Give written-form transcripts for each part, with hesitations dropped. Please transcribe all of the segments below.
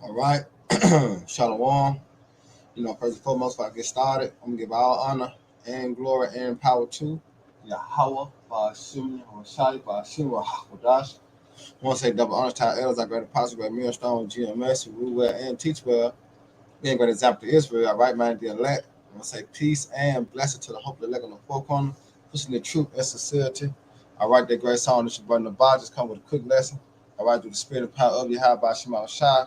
All right. Shalom. First and foremost, before I get started, I'm going to give all honor and glory and power to Yahweh, Ba'ashim, Shai, Ba'ashim, Hakodash. I want to say double honor to our elders, our great apostle, great millstone, GMS, who rule well and teach well, being great example to Israel, our right minded the elect. I want to say peace and blessing to the hope of the elect on the four corner, pushing the truth and sincerity. All right, that great song that you brought in the bar just come with a quick lesson. All right, through the spirit and power of Yahweh, Ba'ashim, Shai.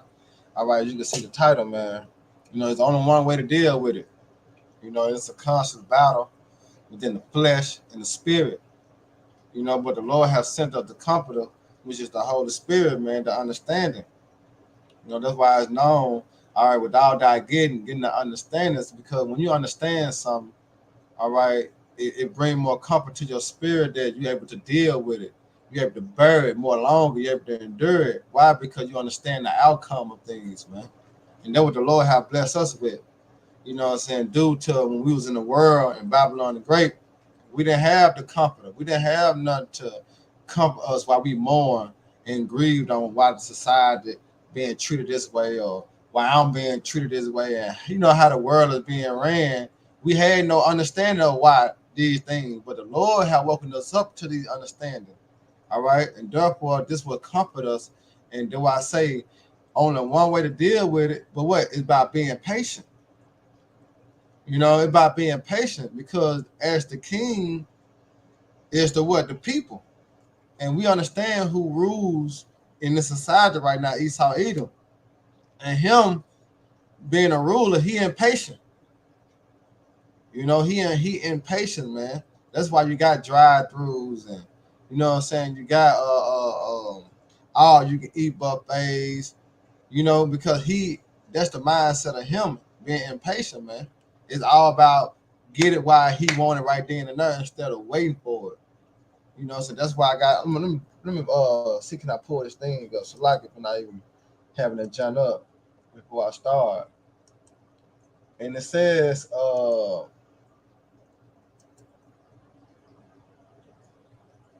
All right, you can see the title, man. There's only one way to deal with it. It's a constant battle within the flesh and the spirit. But the Lord has sent us the Comforter, which is the Holy Spirit, man, the understanding. That's why it's known, all right, without thy getting the understanding, it's because when you understand something, all right, it brings more comfort to your spirit that you're able to deal with it. You're able to bear it more longer. You're able to endure it. Why? Because you understand the outcome of things, man. And that's what the Lord has blessed us with. Due to when we was in the world in Babylon the Great, we didn't have the comforter. We didn't have nothing to comfort us while we mourn and grieved on why the society being treated this way or why I'm being treated this way. And how the world is being ran. We had no understanding of why these things, but the Lord had woken us up to these understanding. All right. And therefore, this will comfort us. And do I say only one way to deal with it? But what? It's about being patient. It's about being patient because as the king is the what? The people. And we understand who rules in this society right now, Esau Edom. And him being a ruler, he impatient. He impatient, man. That's why you got drive-throughs and you got all you can eat buffets, because that's the mindset of him being impatient, man. It's all about get it while he want it right then and there instead of waiting for it. So that's why I got. Let me see, can I pull this thing up? So like if I'm not even having it jump up before I start. And it says,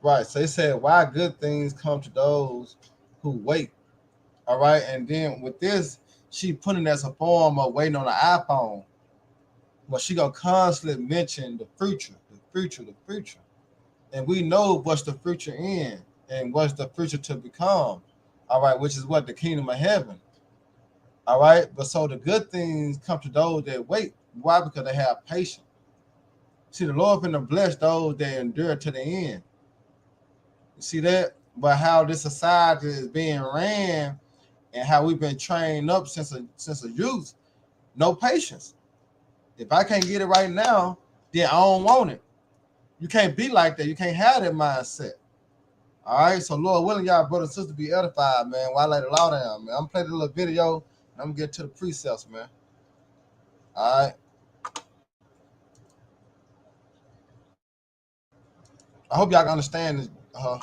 right. So it said, why good things come to those who wait. All right. And then with this, she putting as a form of waiting on the iPhone. But she gonna constantly mention the future, the future, the future. And we know what's the future in and what's the future to become. All right, which is what the kingdom of heaven. All right, but so the good things come to those that wait. Why? Because they have patience. See, the Lord finna bless those that endure to the end. You see that? But how this society is being ran and how we've been trained up since a youth, no patience. If I can't get it right now, then I don't want it. You can't be like that. You can't have that mindset. All right, so Lord willing, y'all brother and sister be edified, man. While I lay the law down, man. I'm playing a little video and I'm gonna get to the precepts, man. All right. I hope y'all can understand this. Come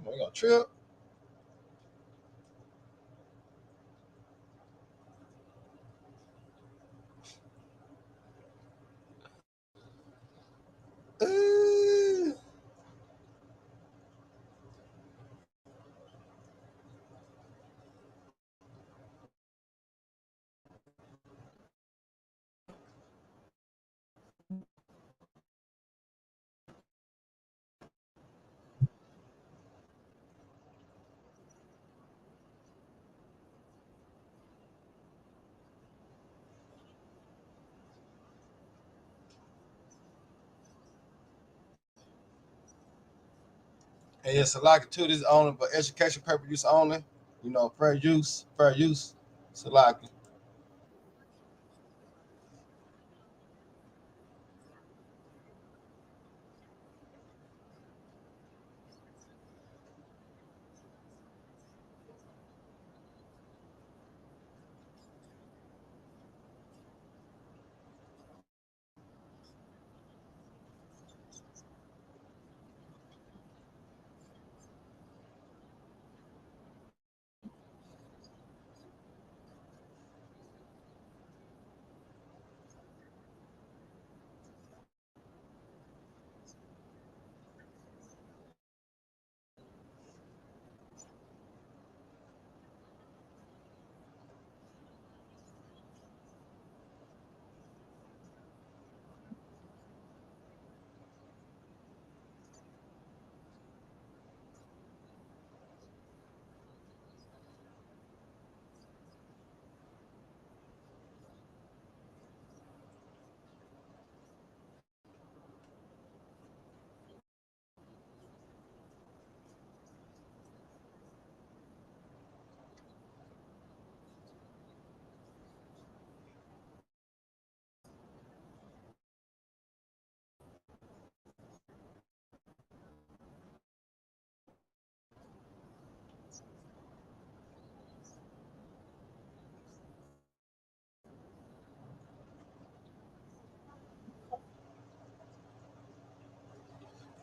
on, you gonna trip? Uh, and yes, Salaki too. This is only for education purpose use only. Fair use, fair use. Salaki.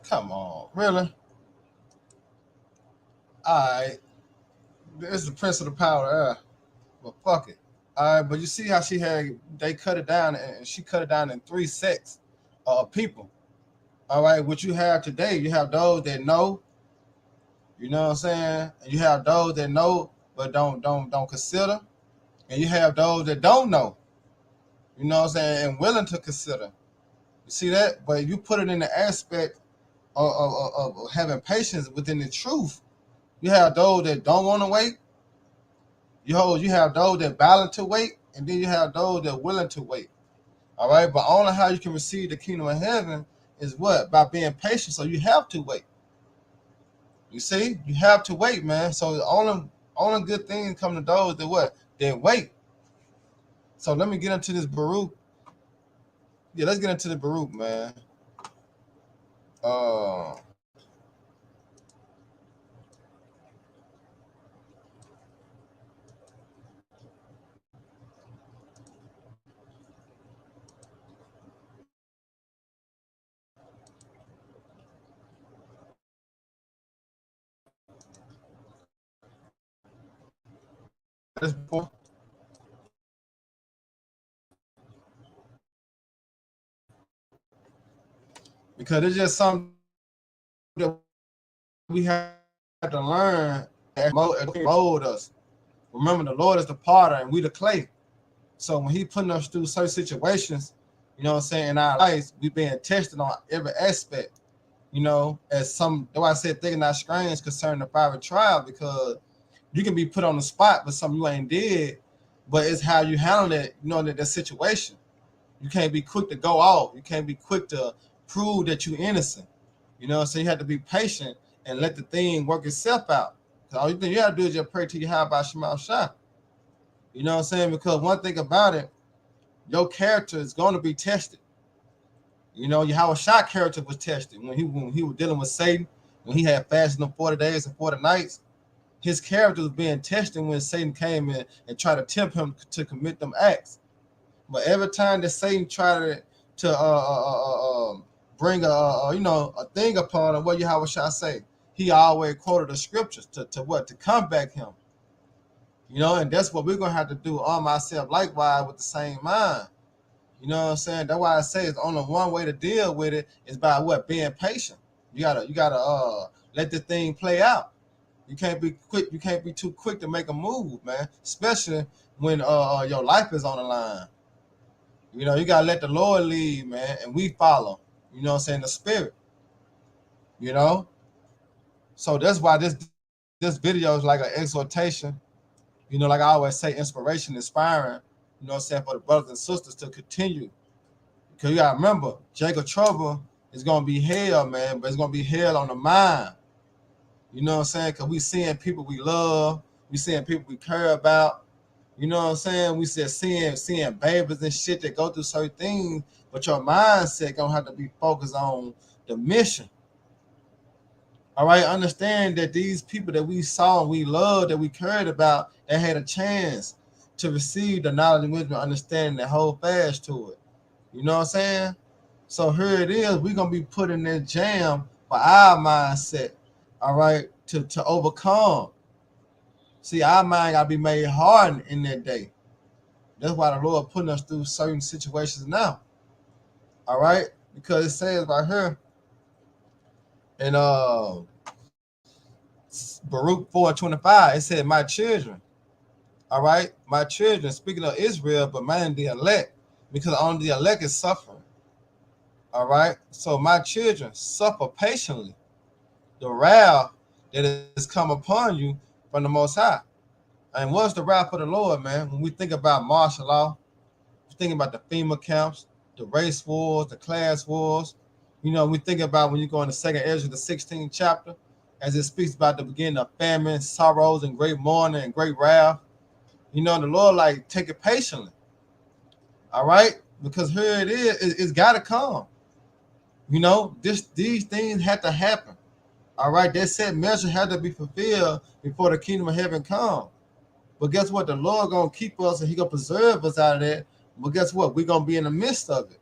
Come on, really? All right, this is the prince of the power of air. But fuck it. All right, but you see how they cut it down, and she cut it down in three sects of people. All right, what you have today, you have those that know, you know what I'm saying, and you have those that know but don't consider, and you have those that don't know, you know what I'm saying, and willing to consider. You see that? But you put it in the aspect of having patience within the truth. You have those that don't want to wait. You have those that balance to wait, and then you have those that willing to wait. All right, but only how you can receive the kingdom of heaven is what? By being patient. So you have to wait. You see, you have to wait, man. So the only good things come to those that what? They wait. So let me get into this Baruch. Yeah, let's get into the Baruch, man. Uh, this because it's just something that we have to learn that mold us. Remember, the Lord is the potter and we the clay. So when He putting us through certain situations, you know what I'm saying, in our lives, we being tested on every aspect. You know, as some, that's why I said thinking not strange concerning the fiery trial, because you can be put on the spot with something you ain't did, but it's how you handle it, you know, that situation. You can't be quick to go off. You can't be quick to prove that you're innocent. You know, so you have to be patient and let the thing work itself out. Because all you think you have to do is just pray to you how about Shemal Shah. You know what I'm saying? Because one thing about it, your character is going to be tested. You know, Yahweh Shah character was tested when he was dealing with Satan, when he had fasted them 40 days and 40 nights. His character was being tested when Satan came in and tried to tempt him to commit them acts. But every time that Satan tried to bring a thing upon him, what Yahweh Shah say? He always quoted the scriptures to combat him. You know, and that's what we're gonna have to do on myself likewise with the same mind. You know what I'm saying? That's why I say it's only one way to deal with it is by what? Being patient. You gotta let the thing play out. You can't be quick, you can't be too quick to make a move, man. Especially when your life is on the line. You know, you gotta let the Lord lead, man, and we follow. You know what I'm saying? The spirit. You know? So that's why this video is like an exhortation. You know, like I always say, inspiration, inspiring, you know what I'm saying, for the brothers and sisters to continue. Because you gotta remember, Jacob trouble is gonna be hell, man, but it's gonna be hell on the mind. You know what I'm saying? Because we seeing people we love, we seeing people we care about. You know what I'm saying? We said seeing babies and shit that go through certain things, but your mindset gonna have to be focused on the mission. All right, understand that these people that we saw and we loved, that we cared about, they had a chance to receive the knowledge and wisdom, understanding, and hold fast to it. You know what I'm saying? So here it is. We're gonna be put in that jam for our mindset. All right, to overcome. See, our mind gotta be made hardened in that day. That's why the Lord putting us through certain situations now. All right, because it says right here in Baruch 4:25, it said, "My children." All right, my children. Speaking of Israel, but man, the elect, because only the elect is suffering. All right, so my children suffer patiently the wrath that has come upon you from the Most High. And what's the wrath of the Lord, man? When we think about martial law, we think about the FEMA camps, the race wars, the class wars. You know, we think about when you go in the second Ezra, the 16th chapter, as it speaks about the beginning of famine, sorrows, and great mourning and great wrath. You know, the Lord like take it patiently. All right, because here it is, it's got to come. You know, these things had to happen. All right, that set measure had to be fulfilled before the kingdom of heaven come. But guess what? The Lord gonna keep us and He gonna preserve us out of that. But guess what? We're gonna be in the midst of it.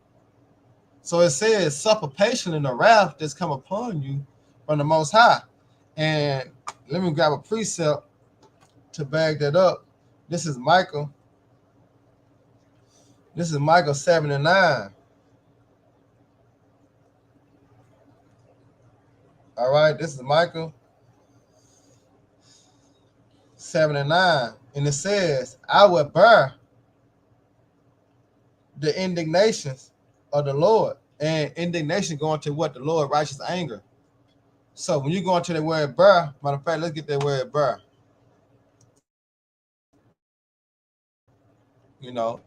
So it says, suffer patiently in the wrath that's come upon you from the Most High. And let me grab a precept to back that up. This is Micah. This is Micah 7 and 9. All right, this is Micah 7 and 9. And it says, I will bear the indignations of the Lord. And indignation going to what? The Lord, righteous anger. So when you go into the word bear, matter of fact, let's get that word bear. You know,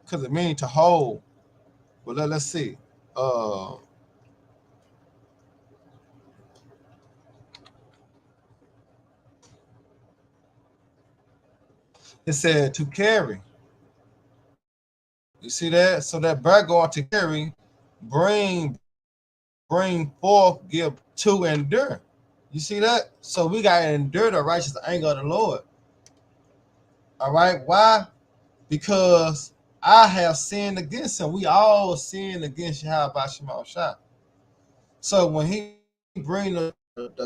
because it means to hold. But let's see. It said to carry. You see that? So that bear going to carry, bring forth, give to endure. You see that? So we got to endure the righteous anger of the Lord. All right. Why? Because I have sinned against him. We all sinned against Yahweh Shema Shah. So when he bring the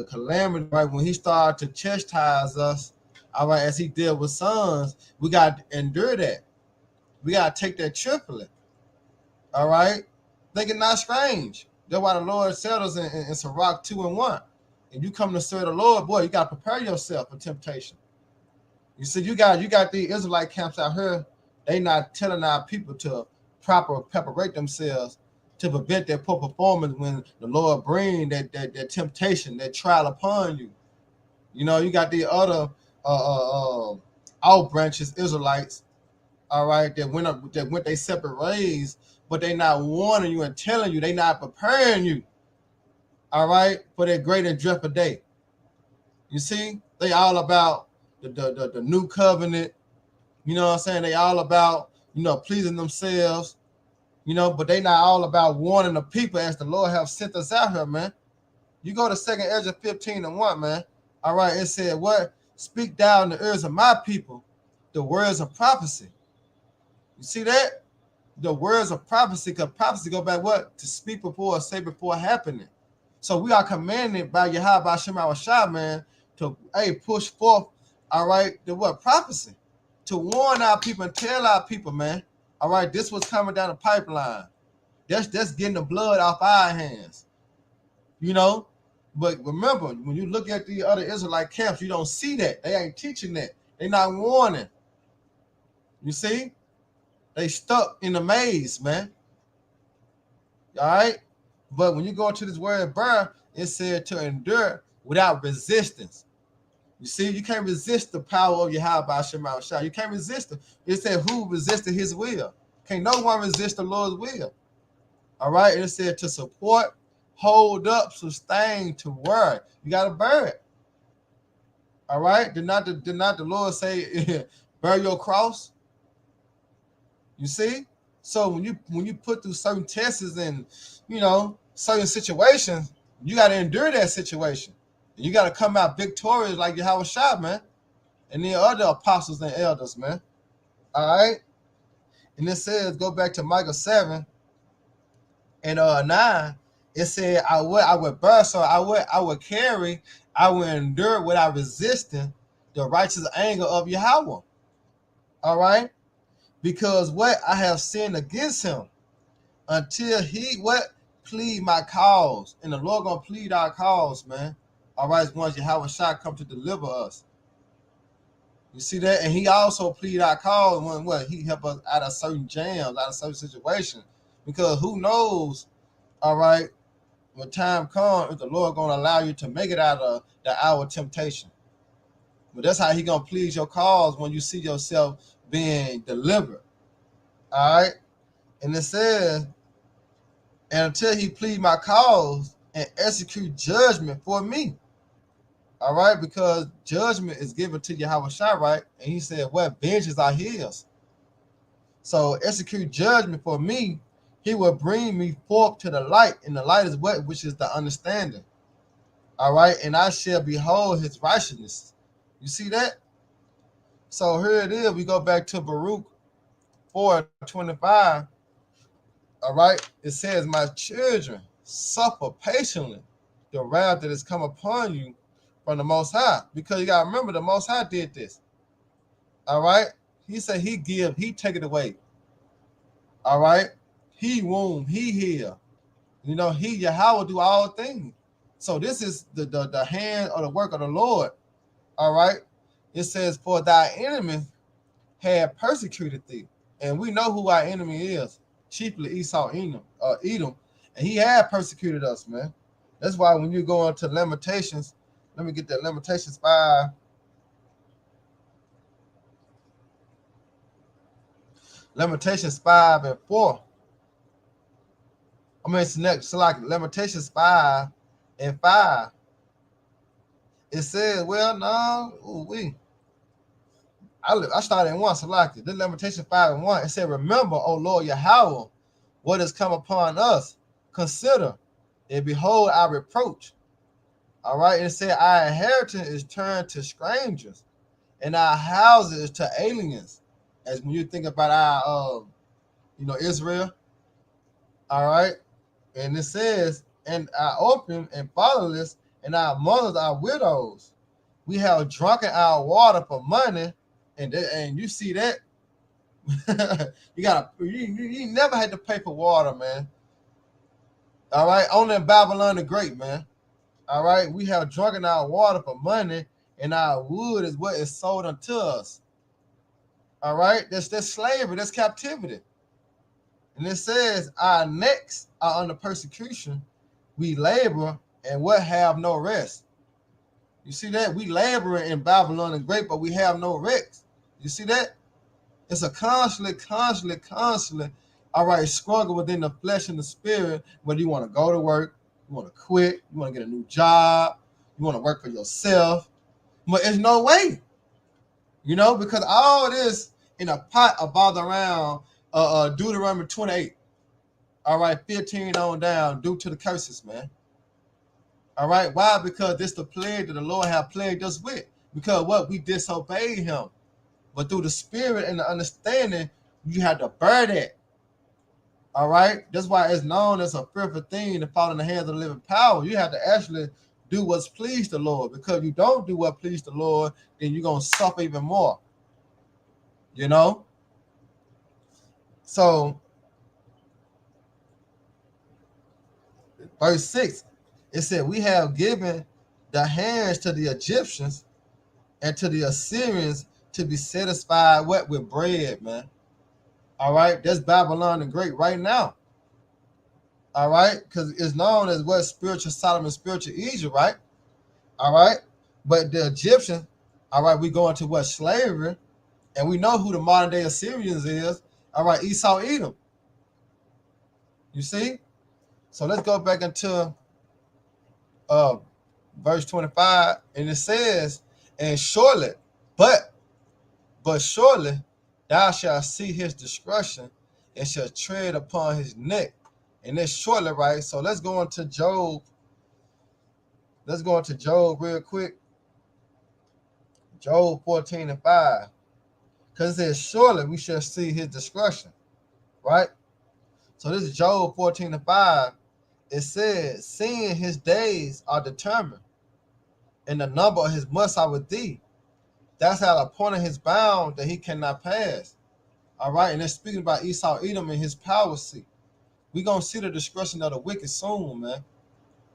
calamity, right, when he started to chastise us, all right, as he did with sons, we got to endure that. We got to take that cheerfully. All right? Think it not strange. That's why the Lord said us in Sirach 2 and 1. And you come to serve the Lord, boy, you got to prepare yourself for temptation. You see, you got the Israelite camps out here, they not telling our people to proper preparate themselves to prevent their poor performance when the Lord bring that temptation, that trial upon you. You know, you got the other out branches, Israelites, all right, that went they separate ways, but they not warning you and telling you, they not preparing you, all right, for that great and dreadful day. You see, they all about the new covenant. You know what I'm saying? They all about, pleasing themselves, but they not all about warning the people as the Lord have sent us out here, man. You go to 2 Ezra 15 and 1, man. All right, it said, what? Speak thou in the ears of my people the words of prophecy. You see that? The words of prophecy, because prophecy go back what? To speak before or say before happening. So we are commanded by Yahweh Shema Shah, man, to push forth, all right, the what? Prophecy. To warn our people and tell our people, man, all right, this was coming down the pipeline. That's getting the blood off our hands. But remember, when you look at the other Israelite camps, you don't see that. They ain't teaching that. They not warning. You see? They stuck in the maze, man. All right? But when you go into this word bear, it said to endure without resistance. You see, you can't resist the power of Yahweh Shema Shah. You can't resist it. It said who resisted his will. Can't no one resist the Lord's will. All right? It said to support, hold up, sustain, to work. You got to bear it. All right? Did not the Lord say, bear your cross? You see? So when you put through certain tests and, certain situations, you got to endure that situation. And you got to come out victorious like Yahweh Shah, man. And the other apostles and elders, man. All right? And it says, go back to Micah 7 and 9. It said, I would bear, so I would carry, I would endure without resisting the righteous anger of Yahweh. All right? Because what? I have sinned against him until he plead my cause. And the Lord gonna plead our cause, man. All right, once Yahweh Shah come to deliver us. You see that? And he also plead our cause when he help us out of certain jams, out of certain situations. Because who knows, all right, when time comes, if the Lord gonna allow you to make it out of the hour of temptation. But that's how he gonna please your cause when you see yourself being delivered. All right. And it says, and until he plead my cause and execute judgment for me. All right, because judgment is given to Yahweh Shah, right? And he said, what? Vengeance are his. So execute judgment for me. He will bring me forth to the light. And the light is what? Which is the understanding. All right, and I shall behold his righteousness. You see that? So here it is. We go back to Baruch 4:25, all right, it says, my children, suffer patiently the wrath that has come upon you from the Most High. Because you got to remember, the Most High did this. All right? He said he give, he take it away. All right? He wound, he heal. You know, he, Yahweh, do all things. So this is the hand or the work of the Lord. All right? It says, for thy enemy had persecuted thee. And we know who our enemy is. Chiefly Esau, Edom. And he had persecuted us, man. That's why when you go into Lamentations, let me get that, Lamentations 5. Lamentations 5:4. I mean, it's next. So like Lamentations 5:5. It says, well, no, I started in 1, so like this Lamentations 5:1. It said, remember, O Lord Yahweh, what has come upon us. Consider and behold our reproach. All right. And it said, our inheritance is turned to strangers, and our houses to aliens. As when you think about our Israel. All right. And it says, and our orphan and fatherless, and our mothers are widows. We have drunken our water for money, and you see that. you never had to pay for water, man. All right, only in Babylon the Great, man. All right, we have drunken our water for money, and our wood is what is sold unto us. All right, that's slavery, that's captivity. And it says, our necks are under persecution. We labor and what have no rest. You see that? We labor in Babylon the Great, but we have no rest. You see that? It's a constantly, all right, struggle within the flesh and the spirit, whether you want to go to work, you want to quit, you want to get a new job, you want to work for yourself. But there's no way, because all this in a pot about around Deuteronomy 28. All right, 15 on down, due to the curses, man. All right, why? Because this the plague that the Lord have plagued us with. Because what? We disobeyed him. But through the spirit and the understanding, you have to bear that. All right? That's why it's known as a fearful thing to fall in the hands of the living power. You have to actually do what's pleased the Lord. Because if you don't do what pleased the Lord, then you're going to suffer even more. So, verse 6, it said, we have given the hands to the Egyptians and to the Assyrians to be satisfied with bread, man. All right, that's Babylon the Great right now. All right, because it's known as what? Spiritual Solomon, spiritual Egypt, right? All right, but the Egyptians, all right, we go into what? Slavery, and we know who the modern day Assyrians is. All right, Esau, Edom. You see? So let's go back into verse 25, and it says, and surely, but surely thou shalt see his destruction and shall tread upon his neck. And it's shortly, right? So let's go into Job. Let's go into Job real quick. Job 14:5. Because it says, surely we shall see his destruction. Right? So this is Job 14:5. It says, seeing his days are determined, and the number of his months are with thee. That's how appointed his bound that he cannot pass. All right, and it's speaking about Esau, Edom, and his power seat. We're going to see the destruction of the wicked soon, man.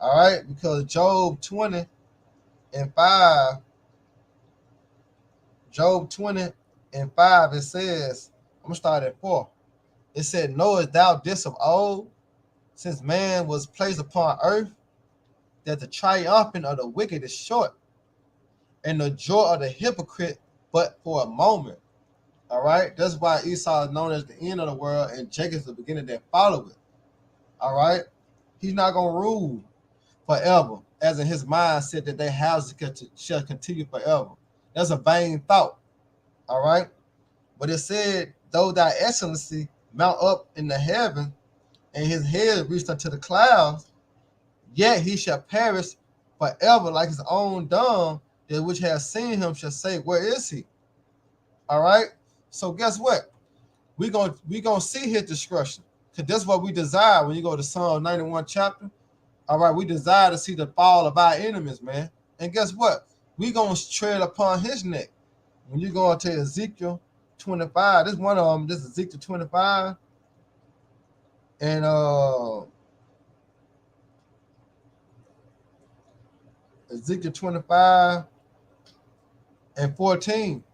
All right, because Job 20:5, it says, I'm going to start at 4. It said, knowest thou this of old, since man was placed upon earth, that the triumphing of the wicked is short, and the joy of the hypocrite but for a moment. All right, that's why Esau is known as the end of the world, and Jacob is the beginning that follow it. All right, he's not going to rule forever, as in his mind said that their houses shall continue forever. That's a vain thought. All right, but it said, though thy excellency mount up in the heaven, and his head reached unto the clouds, yet he shall perish forever like his own dung, that which has seen him shall say, where is he? All right, so guess what? we gonna see his destruction. Because that's what we desire when you go to Psalm 91 chapter. All right, we desire to see the fall of our enemies, man. And guess what? We gonna tread upon his neck. When you go into Ezekiel 25, this one of them, this is Ezekiel 25. And Ezekiel 25 and 14.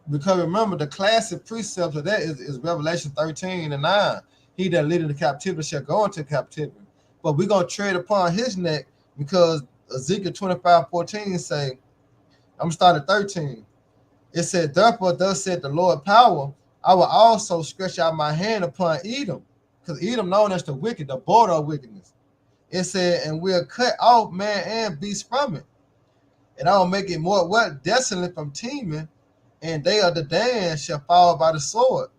Because remember, the classic precept of that is Revelation 13 and 9. He that leadeth the captivity shall go into captivity. But we're going to tread upon his neck because Ezekiel 25:14 say, I'm going to start at 13. It said, therefore, thus said the Lord power, I will also stretch out my hand upon Edom. Because Edom known as the wicked, the border of wickedness. It said, and we'll cut off man and beast from it. And I will make it more desolate from teeming, and they of the Dan shall fall by the sword.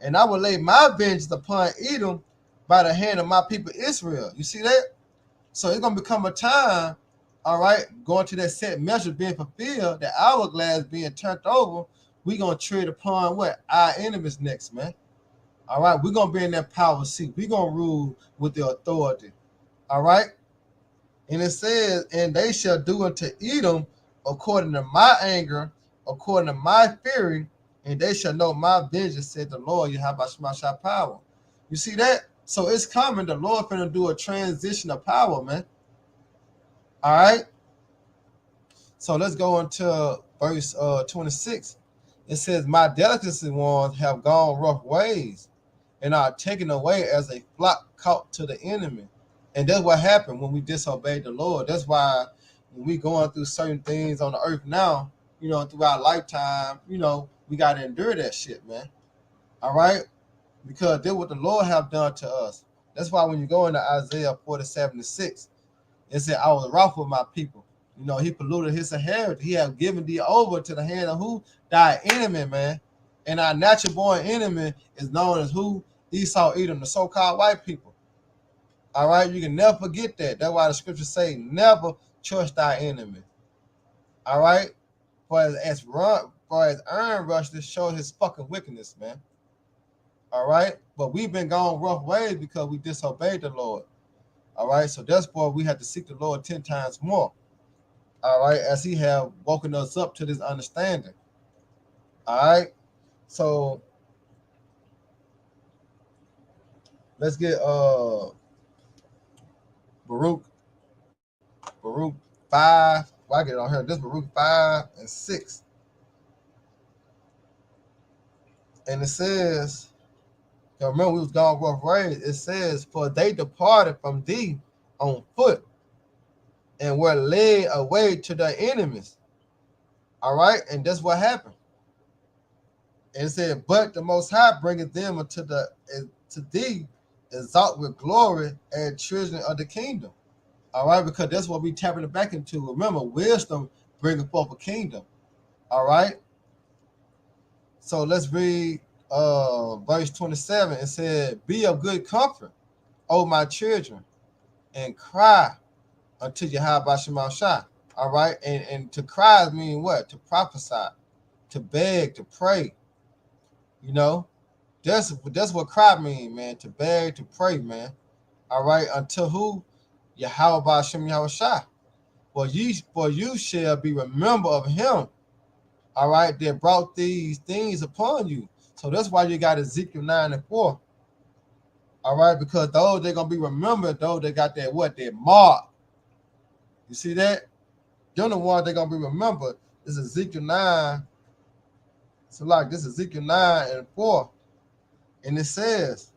And I will lay my vengeance upon Edom by the hand of my people Israel. You see that? So it's going to become a time, all right, going to that set measure being fulfilled, that hourglass being turned over, we're going to tread upon what? Our enemies next, man. All right, we're going to be in that power seat. We're going to rule with the authority. All right? And it says, and they shall do unto Edom according to my anger, according to my fury, and they shall know my vengeance, said the Lord, Yahweh Shema power. You see that? So it's coming. The Lord finna do a transition of power, man. All right? So let's go into verse 26. It says, my delicacy ones have gone rough ways, and are taken away as a flock caught to the enemy. And that's what happened when we disobeyed the Lord. That's why when we going through certain things on the earth now, you know, through our lifetime, you know, we got to endure that shit, man. All right? Because that's what the Lord have done to us. That's why when you go into Isaiah 47:6, it said, I was wroth with my people. You know, he polluted his inheritance. He have given thee over to the hand of who? Thy enemy, man. And our natural born enemy is known as who? Esau, Edom, the so-called white people. All right, you can never forget that. That's why the scriptures say, never trust thy enemy. All right, for as Aaron rushed to show his fucking wickedness, man. All right, but we've been going rough ways because we disobeyed the Lord. All right, so therefore we have to seek the Lord 10 times more. All right, as he have woken us up to this understanding. All right, so let's get Baruch 5. Well, I get it on here. This Baruch 5 and 6. And it says, remember we was gone rough ways. It says, for they departed from thee on foot and were led away to their enemies. All right, and that's what happened. And it said, but the Most High bringeth them to thee, exalt with glory and children of the kingdom. All right, because that's what we tapping it back into. Remember, wisdom bringing forth a kingdom. All right. So let's read verse 27. It said, be of good comfort, O my children, and cry unto Yahweh Shema Shai. All right. And to cry mean what? To prophesy, to beg, to pray. You know, that's what cry mean, man. To beg, to pray, man. All right. Until who? Yahweh Shema Shai. For you shall be remembered of him. All right, that brought these things upon you. So that's why you got Ezekiel 9 and 4. All right, because those they're gonna be remembered, those they got that what? That mark. You see that? They're the ones they're gonna be remembered. This is Ezekiel 9. So like this is Ezekiel 9 and 4. And it says,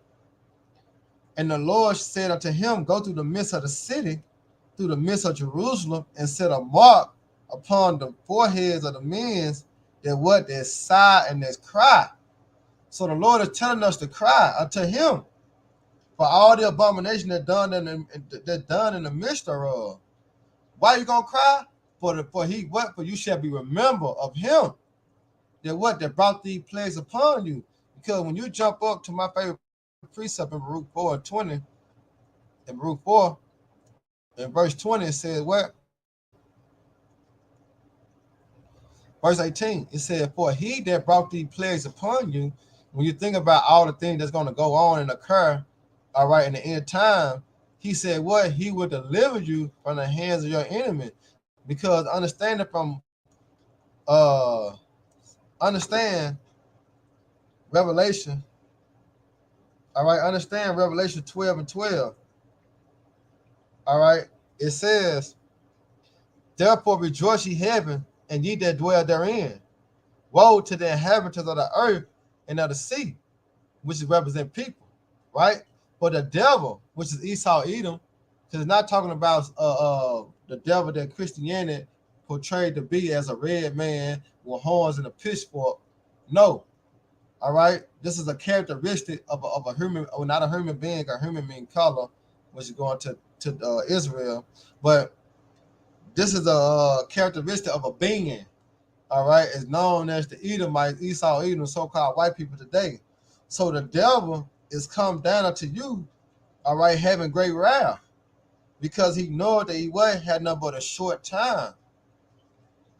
and the Lord said unto him, go through the midst of the city, through the midst of Jerusalem, and set a mark upon the foreheads of the men that what? That sigh and that cry. So the Lord is telling us to cry unto him for all the abomination that done in the midst of. Why are you gonna cry? For you shall be remembered of him. That what? That brought these plagues upon you. Because when you jump up to my favorite precept in Baruch 4 and 20, in Baruch 4, in verse 20, it says what? Verse 18, it said, for he that brought these plagues upon you When you think about all the things that's going to go on and occur, all right, in the end time, he said what? He will deliver you from the hands of your enemy. Because uh understand Revelation, all right, understand Revelation 12 and 12. All right. It says, therefore rejoice ye heaven, and ye that dwell therein. Woe to the inhabitants of the earth and of the sea, which is represent people, right? But the devil, which is Esau Edom, because it's not talking about the devil that Christianity portrayed to be as a red man with horns and a pitchfork. No, all right. This is a characteristic of a human, or not a human being, a human being color, which is going to Israel, but this is a characteristic of a being. All right, is known as the Edomites, Esau, Edom, so-called white people today. So the devil is come down unto you, all right, having great wrath, because he knew that he had nothing but a short time.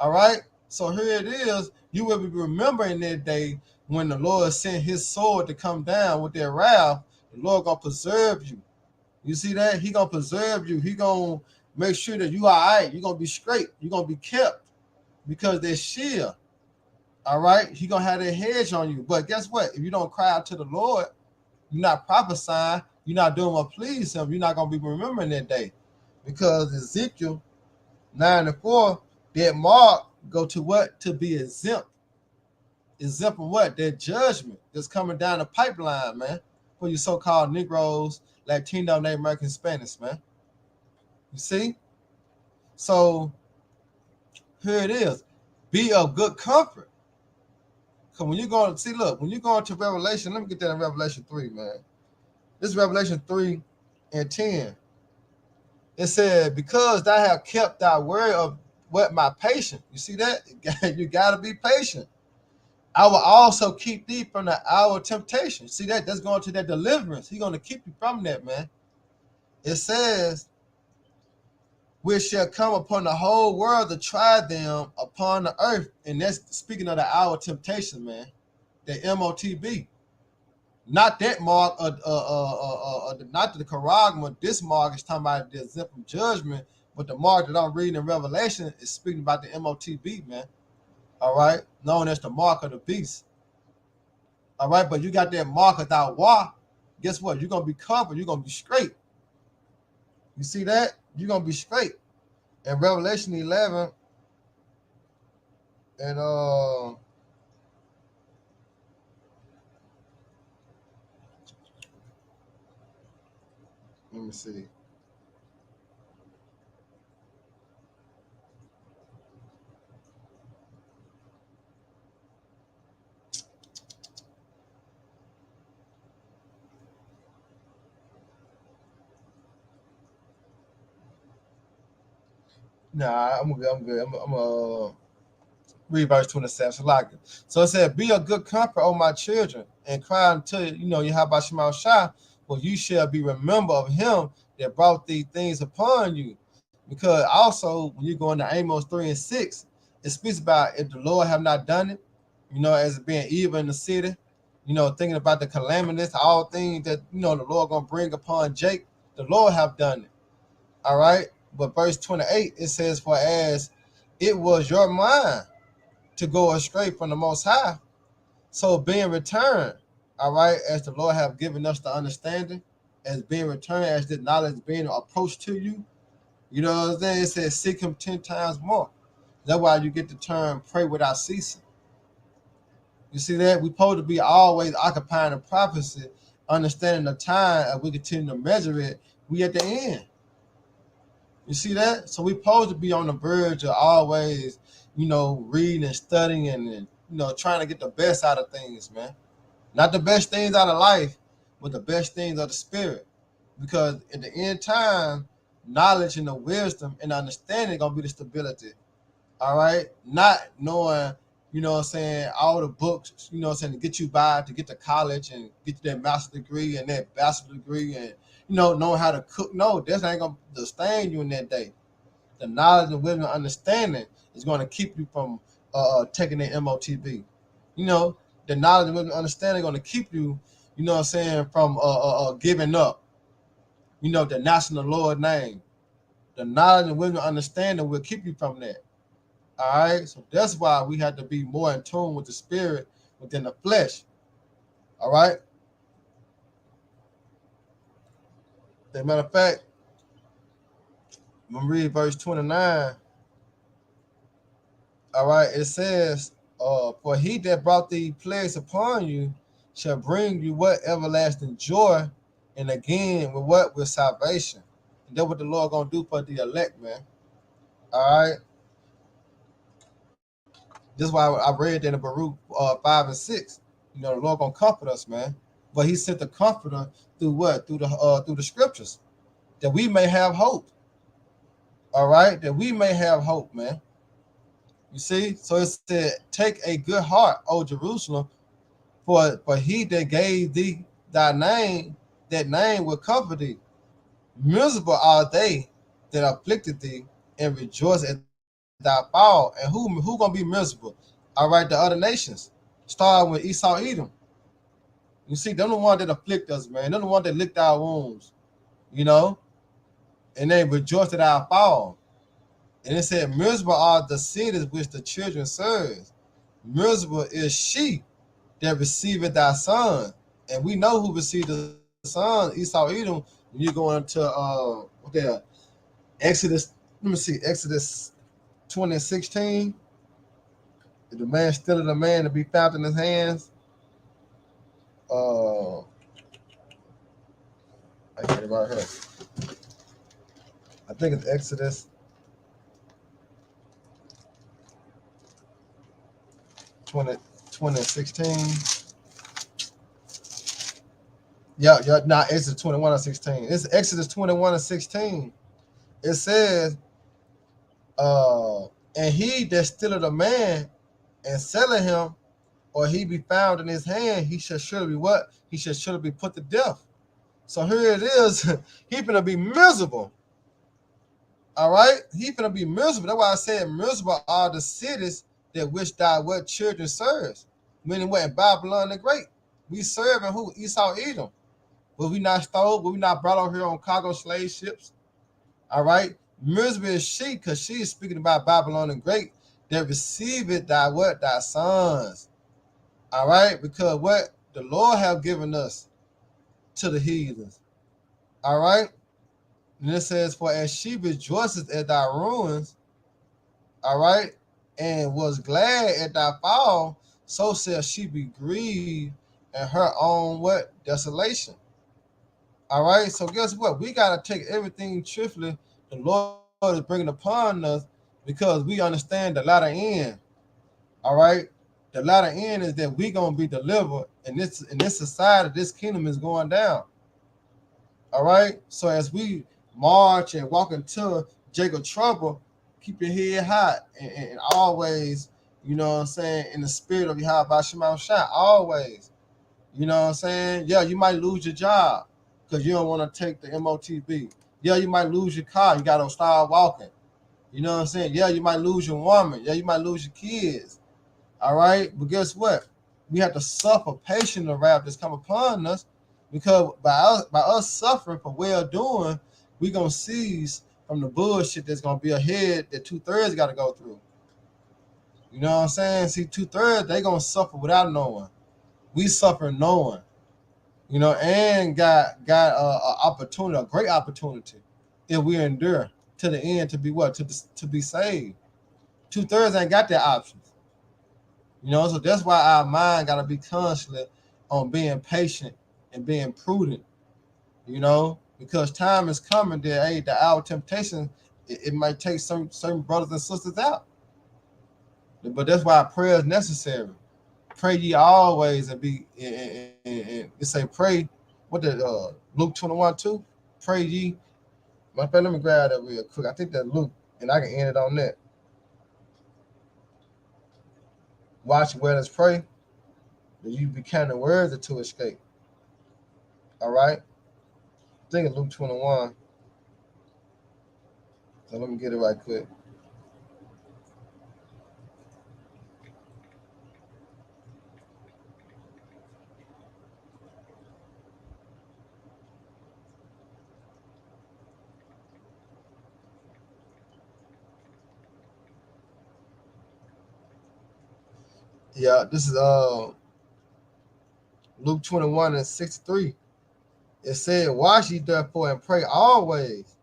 All right, so here it is. You will be remembering that day when the Lord sent his sword to come down with their wrath. The Lord gonna preserve you. You see that? He gonna preserve you. He gonna make sure that you are all right. You're gonna be straight. You're gonna be kept because there's shield. All right, he gonna have that hedge on you. But guess what? If you don't cry out to the Lord, you're not prophesying, you're not doing what pleases him, you're not gonna be remembering that day. Because Ezekiel 9 and 4, that mark go to what? To be exempt. Exempt from what? That judgment that's coming down the pipeline, man, for you so-called Negroes, Latino, Native American, Spanish, man. You see? So here it is. Be of good comfort. Because when you're going to see, look, when you're going to Revelation, let me get that in Revelation 3, man. This is Revelation 3 and 10. It said, because thou have kept thy word of what my patience. You see that? You got to be patient. I will also keep thee from the hour of temptation. See that? That's going to that deliverance. He's going to keep you from that, man. It says, which shall come upon the whole world to try them upon the earth. And that's speaking of the hour of temptation, man. The MOTB. Not that mark, not the charagma. This mark is talking about the exempt from judgment, but the mark that I'm reading in Revelation is speaking about the MOTB, man. All right, known as the mark of the beast. All right, but you got that mark of thy wa. Guess what? You're gonna be covered. You're gonna be straight. You see that? You're gonna be straight. In Revelation 11, and let me see. Nah, I'm good. I'm good. I'm read verse 27. So it said, be of good comfort, O my children, and cry unto Yahweh Shema Shai, for you shall be remembered of him that brought these things upon you. Because also, when you go into Amos 3 and 6, it speaks about if the Lord have not done it, as being evil in the city, thinking about the calamities, all things that, the Lord going to bring upon Jake, the Lord have done it. All right. But verse 28, it says, for as it was your mind to go astray from the Most High, so being returned, all right, as the Lord have given us the understanding, as being returned, as the knowledge being approached to you, you know what I'm saying? It says, seek him 10 times more. That's why you get the term pray without ceasing. You see that? We're supposed to be always occupying the prophecy, understanding the time, and we continue to measure it. We at the end. You see that? So we're supposed to be on the verge of always, reading and studying and trying to get the best out of things, man. Not the best things out of life, but the best things of the spirit. Because in the end time, knowledge and the wisdom and understanding gonna be the stability. All right. Not knowing, all the books, to get you by, to get to college and get that master's degree and that bachelor's degree and know how to cook. No, that's ain't gonna sustain you in that day. The knowledge and wisdom and understanding is gonna keep you from taking the MOTB. The knowledge and wisdom and understanding going to keep you, you know what I'm saying, from giving up. You know, the national Lord name. The knowledge and wisdom and understanding will keep you from that. All right. So that's why we have to be more in tune with the spirit within the flesh. All right. As a matter of fact, I'm going to read verse 29. All right. It says, for he that brought the plagues upon you shall bring you what everlasting joy, and again with what? With salvation. And that's what the Lord going to do for the elect, man. All right. This is why I read that in Baruch 5 and 6. You know, the Lord gonna comfort us, man. But He sent the Comforter through what? Through the Scriptures, that we may have hope. All right, that we may have hope, man. You see, so it said, "Take a good heart, O Jerusalem, for He that gave thee thy name, that name will comfort thee. Miserable are they that afflicted thee, and rejoice at thy fall." And who gonna be miserable? All right, the other nations, starting with Esau, Edom. You see, they're the one that afflict us, man. They're the one that licked our wounds, you know, and they rejoiced at our fall. And it said, miserable are the cities which the children serve. Miserable is she that receiveth thy son. And we know who received the son, Esau, Edom, when you go into what there, Exodus, let me see, Exodus 20:16. The man still a man to be found in his hands. I get it right here. I think it's Exodus 20:16. Yeah, not Exodus 21:16. It's Exodus 21:16. It says, and he that stealeth a man and selleth him, or he be found in his hand, he shall surely be what? He shall surely be put to death. So here it is. He finna be miserable. All right? He finna be miserable. That's why I said miserable are the cities that which thy what children serves. Meaning what? In Babylon the Great. We serving who? Esau, Edom. Were we not stole? Were we not brought over here on cargo slave ships? All right. Miserable is she, because she is speaking about Babylon the Great that receiveth thy what? Thy sons. All right. Because what? The Lord have given us to the heathens. All right. And it says, for as she rejoices at thy ruins, all right, and was glad at thy fall, so shall she be grieved at her own what? Desolation. All right. So guess what? We got to take everything truthfully the Lord is bringing upon us, because we understand the latter end. All right. The latter end is that we gonna be delivered, and this society, this kingdom is going down. All right. So as we march and walk into Jacob trouble, keep your head high, and always, you know what I'm saying, in the spirit of Yahweh Shema Shai, always. You know what I'm saying? Yeah, you might lose your job because you don't want to take the MOTB. Yeah, you might lose your car. You got to start walking. You know what I'm saying? Yeah, you might lose your woman. Yeah, you might lose your kids. All right? But guess what? We have to suffer patient the wrath that's come upon us, because by us suffering for well-doing, we're going to cease from the bullshit that's going to be ahead that two-thirds got to go through. You know what I'm saying? See, two-thirds, they going to suffer without knowing. We suffer knowing. You know, and got a opportunity, a great opportunity, if we endure to the end, to be what? To be saved. Two-thirds ain't got that option. You know, so that's why our mind got to be constantly on being patient and being prudent, you know, because time is coming that, hey, the hour of temptation, it might take certain brothers and sisters out. But that's why prayer is necessary. Pray ye always, and be and it say pray. What the Luke 21:2? Pray ye. My friend, let me grab that real quick. I think that Luke, and I can end it on that. Watch well as pray, that you be counting words to escape. All right. I think it's Luke 21. So let me get it right quick. Yeah, this is Luke 21:63. It said, "Watch ye therefore and pray always,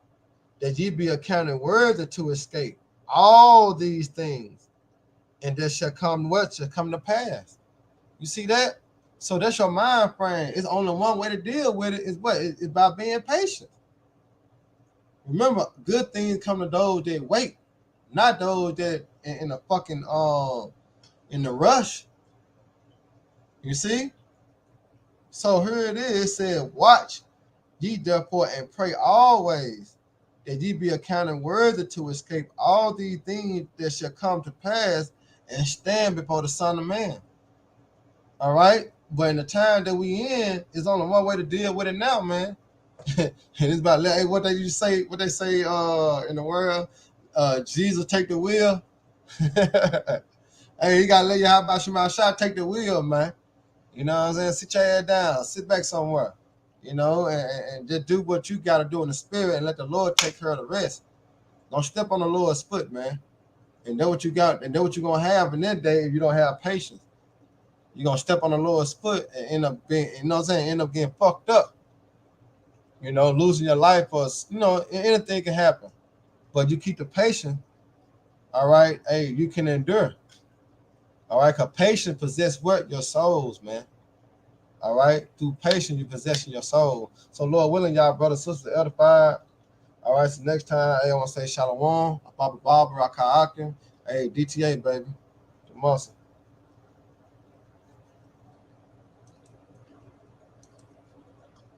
that ye be accounted worthy to escape all these things, and there shall come what shall come to pass." You see that? So that's your mind frame. It's only one way to deal with it is what? It's by being patient. Remember, good things come to those that wait, not those that in a fucking in the rush. You see? So here it is. It said, "Watch ye therefore and pray always, that ye be accounted worthy to escape all these things that shall come to pass and stand before the Son of Man." All right? But in the time that we in, it's only one way to deal with it now, man. And it's about hey, what they used to say, what they say in the world, Jesus take the wheel. Hey, you gotta let your how about you my shot take the wheel, man. You know what I'm saying? Sit your head down, sit back somewhere, you know, and just do what you gotta do in the spirit and let the Lord take care of the rest. Don't step on the Lord's foot, man. And know what you got, and know what you're gonna have in that day if you don't have patience. You're gonna step on the Lord's foot and end up being, you know what I'm saying, end up getting fucked up, you know, losing your life or anything can happen. But you keep the patience, all right, hey, you can endure. All right, because patience possess what? Your souls, man. All right, through patience, you possession your soul. So, Lord willing, y'all, brothers, sisters, edified. All right, so next time, hey, I want to say Shalom, Baba Baba, Raka Akim, hey, DTA, baby, the muscle.